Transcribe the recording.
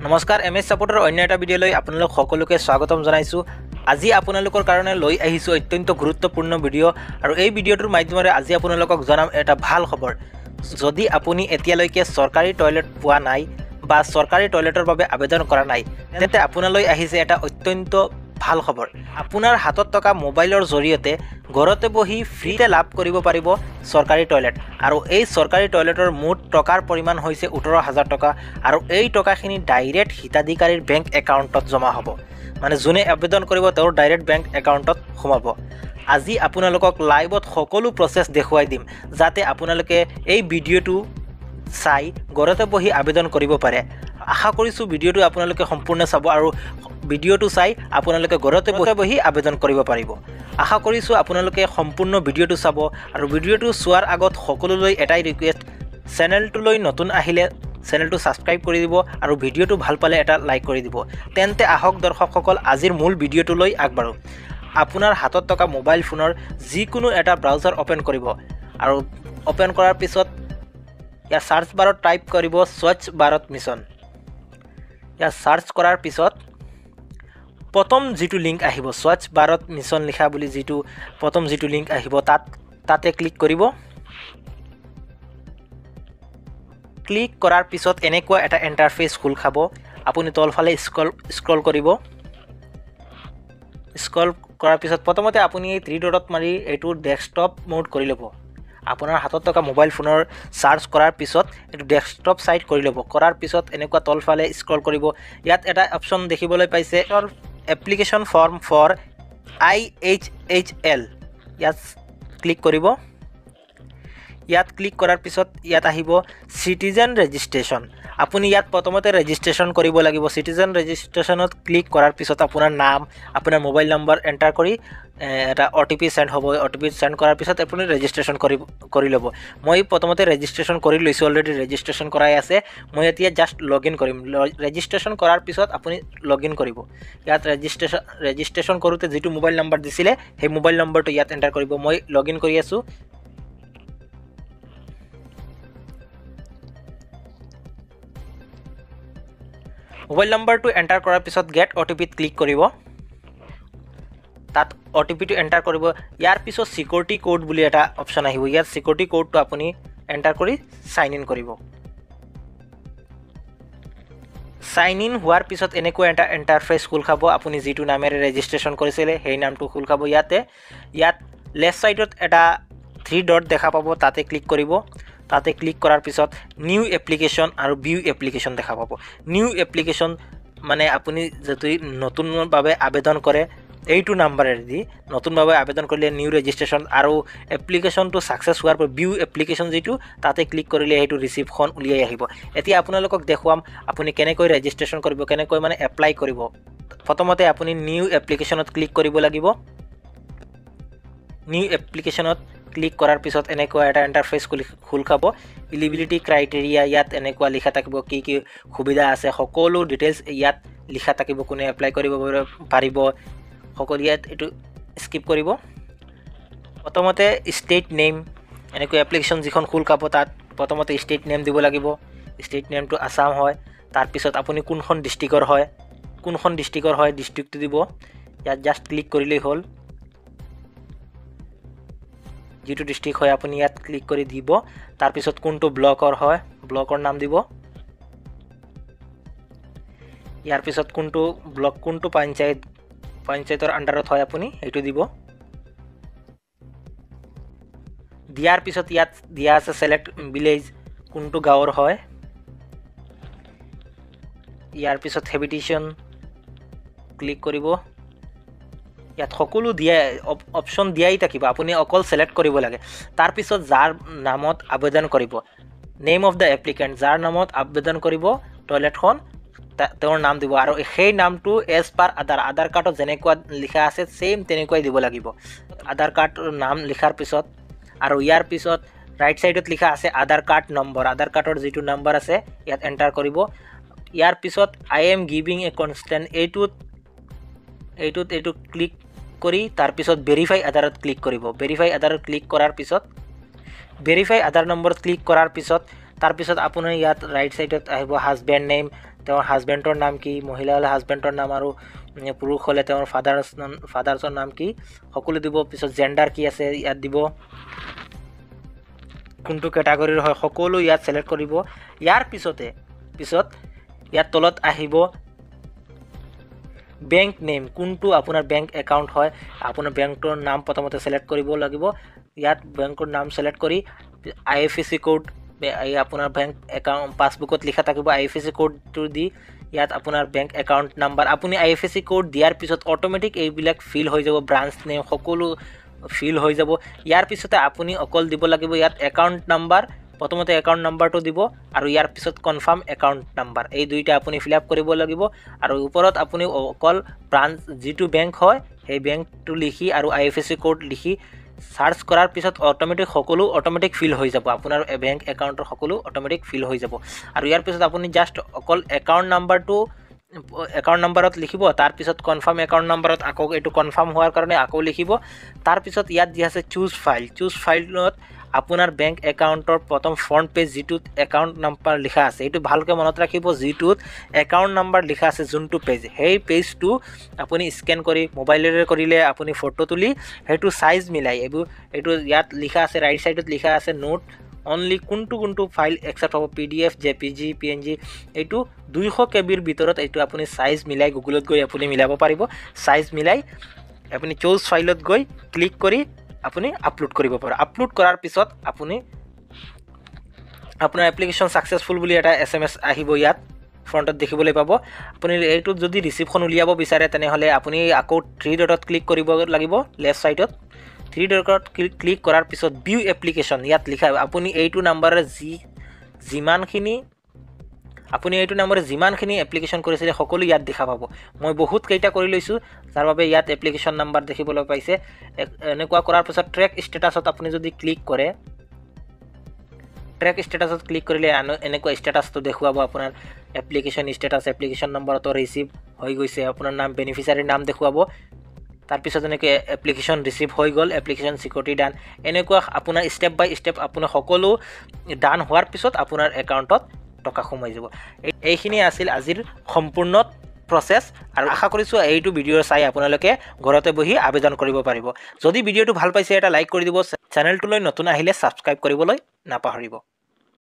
নমস্কাৰ এমএছ সাপোৰ্টৰ অন্য এটা ভিডিঅ'লৈ আপোনালোক সকলোকে স্বাগতম জনাইছোঁ। আজি আপোনালোকৰ কাৰণে লৈ আহিছোঁ অত্যন্ত গুৰুত্বপূৰ্ণ ভিডিঅ' আৰু এই ভিডিঅ'টোৰ মাধ্যমেৰে আজি আপোনালোকক জনাম এটা ভাল খবৰ। যদি আপুনি এতিয়ালৈকে চৰকাৰী টয়লেট পোৱা নাই বা চৰকাৰী টয়লেটৰ বাবে আবেদন কৰা নাই তেন্তে আপোনালৈ আহিছে এটা অত্যন্ত ভাল খবৰ। আপোনাৰ হাতত থকা মোবাইলৰ জৰিয়তে ঘৰতে বহি ফ্ৰীতে লাভ কৰিব পাৰিব চৰকাৰী টয়লেট আৰু এই চৰকাৰী টয়লেটৰ মুঠ টকাৰ পৰিমাণ হৈছে ১৮,০০০ টকা আৰু এই টকাখিনি ডাইৰেক্ট হিতাধিকাৰীৰ বেংক একাউণ্টত জমা হ'ব। মানে যোনে আবেদন কৰিব তেওঁৰ ডাইৰেক্ট বেংক একাউণ্টত সোমাব। আজি আপোনালোকক লাইভত সকলো প্ৰচেছ দেখুৱাই দিম যাতে আপোনালোকে এই ভিডিঅ'টো চাই ঘৰতে বহি আবেদন কৰিব পাৰে। আশা কৰিছোঁ ভিডিঅ'টো আপোনালোকে সম্পূৰ্ণ চাব আৰু ভিডিঅ'টো চাই আপোনালোকে ঘৰতে বহি আবেদন কৰিব পাৰিব। আশা কৰিছোঁ আপোনালোকে সম্পূৰ্ণ ভিডিঅ'টো চাব আৰু ভিডিঅ'টো চোৱাৰ আগত সকলোলৈ এটাই ৰিকুৱেষ্ট, চেনেলটোলৈ নতুন আহিলে চেনেলটো ছাবস্ক্ৰাইব কৰি দিব আৰু ভিডিঅ'টো ভাল পালে এটা লাইক কৰি দিব। তেন্তে আহক দৰ্শকসকল আজিৰ মূল ভিডিঅ'টোলৈ আগবাঢ়ো। আপোনাৰ হাতত থকা মোবাইল ফোনৰ যিকোনো এটা ব্ৰাউজাৰ অ'পেন কৰিব আৰু অ'পেন কৰাৰ পিছত ইয়াৰ সাৰ্চ বাৰত টাইপ কৰিব স্বচ্ছ ভাৰত মিছন। ইয়াৰ সাৰ্চ কৰাৰ পিছত প্ৰথম যিটো লিংক আহিব স্বচ্ছ ভাৰত মিছন লিখা বুলি প্ৰথম যিটো লিংক আহিব তাতে ক্লিক কৰিব। ক্লিক কৰাৰ পিছত এনেকুৱা এটা ইণ্টাৰফেচ খোল খাব। আপুনি তলফালে স্ক্ৰল কৰিব। স্ক্ৰল কৰাৰ পিছত প্ৰথমতে আপুনি এই 3 ডটত মাৰি এইটো ডেস্কটপ মোড কৰি ল'ব। আপোনাৰ হাতত থকা মোবাইল ফোনৰ চাৰ্জ কৰাৰ পিছত এইটো ডেস্কটপ সাইড কৰি ল'ব। কৰাৰ পিছত এনেকুৱা তলফালে স্ক্ৰল কৰিব। ইয়াত এটা অপশ্যন দেখিবলৈ পাইছে এপ্লিকেশ্যন ফৰ্ম ফৰ IHHL, ইয়াত ক্লিক কৰিব। ইয়াত ক্লিক কৰাৰ পিছত ইয়াত আহিব চিটিজেন ৰেজিষ্ট্ৰেশ্যন। আপুনি ইয়াত প্ৰথমতে ৰেজিষ্ট্ৰেশ্যন কৰিব লাগিব। চিটিজেন ৰেজিষ্ট্ৰেশ্যনত ক্লিক কৰাৰ পিছত আপোনাৰ নাম, আপোনাৰ মোবাইল নম্বৰ এণ্টাৰ কৰি এটা OTP চেণ্ড হ'ব। OTP চেণ্ড কৰাৰ পিছত আপুনি ৰেজিষ্ট্ৰেশ্যন কৰি ল'ব। মই প্ৰথমতে ৰেজিষ্ট্ৰেশ্যন কৰি লৈছোঁ, অলৰেডি ৰেজিষ্ট্ৰেশ্যন কৰাই আছে। মই এতিয়া জাষ্ট লগ ইন কৰিম। ৰেজিষ্ট্ৰেশ্যন কৰাৰ পিছত আপুনি লগ ইন কৰিব। ইয়াত ৰেজিষ্ট্ৰেশ্যন কৰোঁতে যিটো মোবাইল নম্বৰ দিছিলে সেই মোবাইল নম্বৰটো ইয়াত এণ্টাৰ কৰিব। মই লগ ইন কৰি আছোঁ। মোবাইল নম্বৰটো এণ্টাৰ কৰাৰ পিছত গেট OTPত ক্লিক কৰিব। তাত OTPটো এণ্টাৰ কৰিব। ইয়াৰ পিছত চিকিউৰিটি কোড বুলি এটা অপশ্যন আহিব। ইয়াত চিকিউৰিটি কোডটো আপুনি এণ্টাৰ কৰি চাইন ইন কৰিব। চাইন ইন হোৱাৰ পিছত এনেকুৱা এটা ইণ্টাৰফেচ খোল খাব। আপুনি যিটো নামেৰে ৰেজিষ্ট্ৰেশ্যন কৰিছিলে সেই নামটো খোল খাব। ইয়াত লেফ্ট ছাইডত এটা 3 ডট দেখা পাব, তাতে ক্লিক কৰিব। তাতে ক্লিক কৰাৰ পিছত নিউ এপ্লিকেশ্যন আৰু ভিউ এপ্লিকেশ্যন দেখা পাব। নিউ এপ্লিকেশ্যন মানে আপুনি যদি নতুনভাৱে আবেদন কৰে এইটো নাম্বাৰেৰে দি নতুনভাৱে আবেদন কৰিলে নিউ ৰেজিষ্ট্ৰেশ্যন আৰু এপ্লিকেশ্যনটো ছাকচেছ হোৱাৰ পৰা ভিউ এপ্লিকেশ্যন যিটো তাতে ক্লিক কৰিলে সেইটো ৰিচিপ্টখন উলিয়াই আহিব। এতিয়া আপোনালোকক দেখুৱাম আপুনি কেনেকৈ ৰেজিষ্ট্ৰেশ্যন কৰিব, কেনেকৈ মানে এপ্লাই কৰিব। প্ৰথমতে আপুনি নিউ এপ্লিকেশ্যনত ক্লিক কৰিব লাগিব। নিউ এপ্লিকেশ্যনত ক্লিক কৰাৰ পিছত এনেকুৱা এটা ইণ্টাৰফেচ খোল খাব। এলিজিবিলিটি ক্ৰাইটেৰিয়া ইয়াত এনেকুৱা লিখা থাকিব, কি কি সুবিধা আছে সকলো ডিটেইলছ ইয়াত লিখা থাকিব। কোনে এপ্লাই কৰিব পাৰিব সকলো ইয়াত এইটো স্কিপ কৰিব। প্ৰথমতে ষ্টেট নেম, এনেকৈ এপ্লিকেশ্যন যিখন খোল খাব তাত প্ৰথমতে ষ্টেট নেম দিব লাগিব। ষ্টেট নেমটো আছাম হয়। তাৰপিছত আপুনি কোনখন ডিষ্ট্ৰিক্টৰ হয় ডিষ্ট্ৰিক্টটো দিব। ইয়াত জাষ্ট ক্লিক কৰিলেই হ'ল। যিটো ডিষ্ট্ৰিক্ট হয় আপুনি ইয়াত ক্লিক কৰি দিব। তাৰপিছত কোনটো ব্লকৰ হয় ব্লকৰ নাম দিব। ইয়াৰ পিছত কোনটো ব্লক কোনটো পঞ্চায়তৰ আণ্ডাৰত হয় আপুনি এইটো দিব। দিয়াৰ পিছত ইয়াত দিয়া আছে ছিলেক্ট ভিলেজ, কোনটো গাঁৱৰ হয়। ইয়াৰ পিছত হেবিটেশ্যন ক্লিক কৰিব। ইয়াত সকলো অপশ্যন দিয়াই থাকিব, আপুনি অকল ছিলেক্ট কৰিব লাগে। তাৰপিছত যাৰ নামত আবেদন কৰিব, নেম অফ দ্য এপ্লিকেণ্ট, যাৰ নামত আবেদন কৰিব টয়লেটখন তেওঁৰ নাম দিব আৰু সেই নামটো এজ পাৰ আধাৰ কাৰ্ডত যেনেকুৱা লিখা আছে ছেইম তেনেকুৱাই দিব লাগিব। আধাৰ কাৰ্ডৰ নাম লিখাৰ পিছত আৰু ইয়াৰ পিছত ৰাইট ছাইডত লিখা আছে আধাৰ কাৰ্ড নম্বৰ, আধাৰ কাৰ্ডৰ যিটো নম্বৰ আছে ইয়াত এণ্টাৰ কৰিব। ইয়াৰ পিছত I am giving a constant এইটো ক্লিক কৰি তাৰপিছত ভেৰিফাই আধাৰত ক্লিক কৰিব। ভেৰিফাই আধাৰত ক্লিক কৰাৰ পিছত ভেৰিফাই আধাৰ নম্বৰ ক্লিক কৰাৰ পিছত তাৰপিছত আপোনাৰ ইয়াত ৰাইট সাইডত আহিব হাজবেণ্ড নেম তেওঁৰ হাজবেণ্ডৰ নাম কি, মহিলা হ'লে হাজবেণ্ডৰ নাম আৰু পুৰুষ হ'লে তেওঁৰ ফাদাৰ্ছৰ নাম কি সকলো দিব। পিছত জেণ্ডাৰ কি আছে ইয়াত দিব, কোনটো কেটাগৰীৰ হয় সকলো ইয়াত ছিলেক্ট কৰিব। ইয়াৰ পিছত ইয়াত তলত আহিব বেংক নেম, কোনটো আপোনাৰ বেংক একাউণ্ট হয়, আপোনাৰ বেংকৰ নাম প্ৰথমতে ছিলেক্ট কৰিব লাগিব। ইয়াত বেংকৰ নাম ছিলেক্ট কৰি IFSC কোড, এই আপোনাৰ বেংক একাউণ্ট পাছবুকত লিখা থাকিব IFSC কোডটো দি ইয়াত আপোনাৰ বেংক একাউণ্ট নাম্বাৰ, আপুনি IFSC কোড দিয়াৰ পিছত অট'মেটিক এইবিলাক ফিল হৈ যাব, ব্ৰাঞ্চ নেম সকলো ফিল হৈ যাব। ইয়াৰ পিছতে আপুনি অকল দিব লাগিব ইয়াত একাউণ্ট নাম্বাৰ, প্ৰথমতে একাউণ্ট নাম্বাৰটো দিব আৰু ইয়াৰ পিছত কনফাৰ্ম একাউণ্ট নাম্বাৰ, এই দুইটা আপুনি ফিল আপ কৰিব লাগিব। আৰু ওপৰত আপুনি অকল ব্ৰাঞ্চ যিটো বেংক হয় সেই বেংকটো লিখি আৰু IFSC কোড লিখি সাৰ্চ কৰাৰ পিছত সকলো অট'মেটিক ফিল হৈ যাব, আপোনাৰ বেংক একাউণ্টৰ সকলো অট'মেটিক ফিল হৈ যাব। আৰু ইয়াৰ পিছত আপুনি জাষ্ট অকল একাউণ্ট নাম্বাৰত লিখিব, তাৰপিছত কনফাৰ্ম একাউণ্ট নাম্বাৰত আকৌ এইটো কনফাৰ্ম হোৱাৰ কাৰণে আকৌ লিখিব। তাৰপিছত ইয়াত যি আছে চুজ ফাইলত আপোনাৰ বেংক একাউণ্টৰ প্ৰথম ফ্ৰণ্ট পেজ যিটোত একাউণ্ট নাম্বাৰ লিখা আছে, এইটো ভালকৈ মনত ৰাখিব, যিটোত একাউণ্ট নাম্বাৰ লিখা আছে যোনটো পেজ, সেই পেজটো আপুনি স্কেন কৰি মোবাইলেৰে কৰিলে আপুনি ফটো তুলি সেইটো চাইজ মিলাই এইটো ইয়াত লিখা আছে, ৰাইট ছাইডত লিখা আছে নোট অনলি কোনটো ফাইল একচেপ্ট হ'ব, PDF, JPG, PNG, এইটো 200 KBৰ ভিতৰত এইটো আপুনি চাইজ মিলাই গুগলত গৈ আপুনি মিলাব পাৰিব। চাইজ মিলাই আপুনি চুজ ফাইলত গৈ ক্লিক কৰি আপুনি আপলোড কৰিব পাৰে। আপলোড কৰাৰ পিছত আপুনি আপোনাৰ এপ্লিকেশ্যন ছাকচেছফুল বুলি এটা SMS আহিব, ইয়াত ফ্ৰণ্টত দেখিবলৈ পাব। আপুনি এইটোত যদি ৰিচিপ্টখন উলিয়াব বিচাৰে তেনেহ'লে আপুনি আকৌ 3 ডটত ক্লিক কৰিব লাগিব, লেফ্ট ছাইডত 3 ডটত ক্লিক কৰাৰ পিছত ভিউ এপ্লিকেশ্যন ইয়াত লিখা আপুনি এইটো নাম্বাৰে যিমানখিনি এপ্লিকেশ্যন কৰিছিলে সকলো ইয়াত দেখা পাব। মই বহুত কেইটা কৰি লৈছোঁ, যাৰ বাবে ইয়াত এপ্লিকেশ্যন নাম্বাৰ দেখিবলৈ পাইছে। এনেকুৱা কৰাৰ পিছত ট্ৰেক ষ্টেটাছত আপুনি যদি ক্লিক কৰে, ট্ৰেক ষ্টেটাছত ক্লিক কৰিলে এনেকুৱা ষ্টেটাছটো দেখুৱাব, আপোনাৰ এপ্লিকেশ্যন নম্বৰতো ৰিচিভ হৈ গৈছে, আপোনাৰ নাম বেনিফিচিয়াৰীৰ নাম দেখুৱাব। তাৰপিছত এনেকৈ এপ্লিকেশ্যন ৰিচিভ হৈ গ'ল, এপ্লিকেশ্যন চিকিউৰিটি ডান, এনেকুৱা আপোনাৰ ষ্টেপ বাই ষ্টেপ আপোনাৰ সকলো ডান হোৱাৰ পিছত আপোনাৰ একাউণ্টত টকা সোমাই যাব। এইখিনি আছিল আজিৰ সম্পূৰ্ণ প্ৰচেছ, আৰু আশা কৰিছোঁ এইটো ভিডিঅ' চাই আপোনালোকে ঘৰতে বহি আবেদন কৰিব পাৰিব। যদি ভিডিঅ'টো ভাল পাইছে এটা লাইক কৰি দিব, চেনেলটোলৈ নতুন আহিলে ছাবস্ক্ৰাইব কৰিবলৈ নাপাহৰিব।